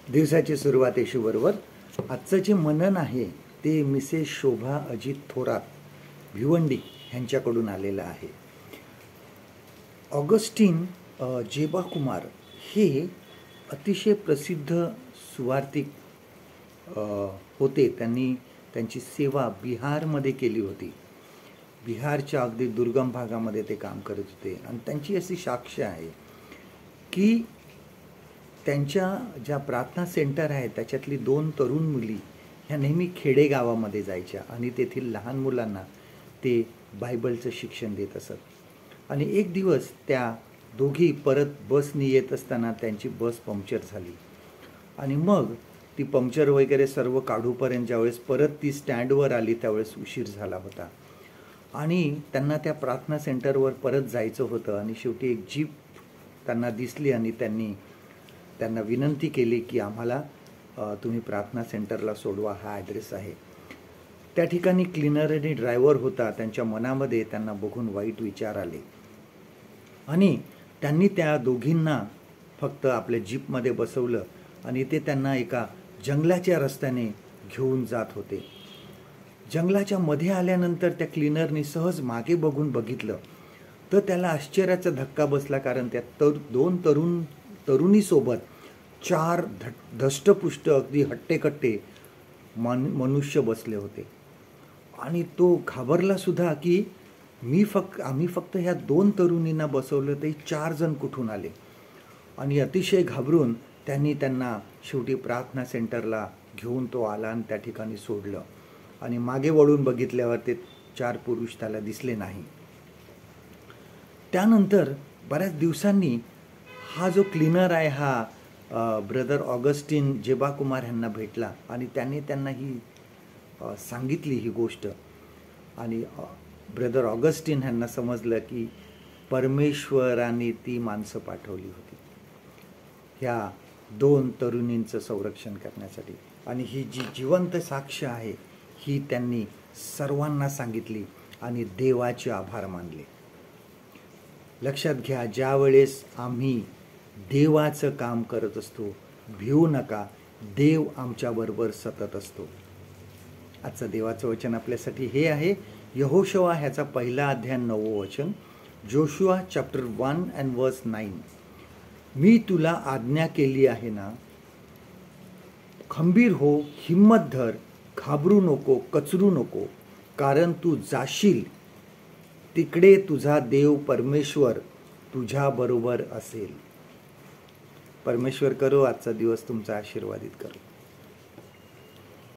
दिवसाची सुरुवात येशूबरोबर. आजचं जे मनन आहे ते मिसेस शोभा अजित थोरात भिवंडी यांच्याकडून आलेलं आहे. ऑगस्टीन जेबाकुमार हे अतिशय प्रसिद्ध सुवार्तिक होते. त्यांनी त्यांची सेवा बिहारमध्ये केली होती. बिहारच्या अगदी दुर्गम भागामध्ये ते काम करत होते आणि त्यांची अशी साक्ष आहे की त्यांच्या ज्या प्रार्थना सेंटर आहेत त्याच्यातली 2 तरुण मुली ह्या नेहमी खेडेगावामध्ये जायच्या आणि तेथील लहान मुलांना ते बायबलचं शिक्षण देत असत. आणि एक दिवस त्या दोघी परत बसनी येत असताना त्यांची बस पंक्चर झाली आणि मग ती पंक्चर वगैरे सर्व काढूपर्यंत ज्यावेळेस परत ती स्टँडवर आली त्यावेळेस उशीर झाला होता आणि त्यांना त्या प्रार्थना सेंटरवर परत जायचं होतं. आणि शेवटी एक जीप त्यांना दिसली आणि त्यांना विनंती केली की आम्हाला तुम्ही प्रार्थना सेंटरला सोडवा, हा ॲड्रेस आहे. त्या ठिकाणी क्लीनर आणि ड्रायव्हर होता. त्यांच्या मनामध्ये त्यांना बघून वाईट विचार आले आणि त्यांनी त्या दोघींना फक्त आपल्या जीपमध्ये बसवलं आणि ते त्यांना एका जंगलाच्या रस्त्याने घेऊन जात होते. जंगलाच्या मध्ये आल्यानंतर त्या क्लीनरनी सहज मागे बघून बघितलं तर त्याला आश्चर्याचा धक्का बसला, कारण त्या 2 तरुणीसोबत 4 धष्टपुष्ट अगदी हट्टेकट्टे मनुष्य बसले होते. आणि तो घाबरला सुद्धा की आम्ही फक्त ह्या 2 तरुणींना बसवलं ते 4 जण कुठून आले. आणि अतिशय घाबरून त्यांना शेवटी प्रार्थना सेंटरला घेऊन तो आला आणि त्या ठिकाणी सोडलं. आणि मागे वळून बघितल्यावर ते 4 पुरुष त्याला दिसले नाही. त्यानंतर बऱ्याच दिवसांनी हा जो क्लीनर आहे हा ब्रदर ऑगस्टीन जेबाकुमार यांना भेटला आणि त्यांना ही सांगितली ही गोष्ट. आणि ब्रदर ऑगस्टीन यांना समजलं की परमेश्वराने ती माणसं पाठवली होती ह्या 2 तरुणींचं संरक्षण करण्यासाठी. आणि ही जी जिवंत साक्ष आहे ही त्यांनी सर्वांना सांगितली आणि देवाचे आभार मानले. लक्षात घ्या, ज्या वेळेस आम्ही देवाचं काम करत असतो भिवू नका, देव आमच्याबरोबर सतत असतो. आजचं देवाचं वचन आपल्यासाठी हे आहे यहोशुआ ह्याचा 1 अध्याय 9 वचन. Joshua chapter 1 and verse 9. मी तुला आज्ञा केली आहे ना, खंबीर हो, हिम्मत धर, घाबरू नको, कचरू नको, कारण तू जाशील तिकडे तुझा देव परमेश्वर तुझ्या बरोबर असेल. परमेश्वर करो आजचा दिवस तुमचा आशीर्वादित करो.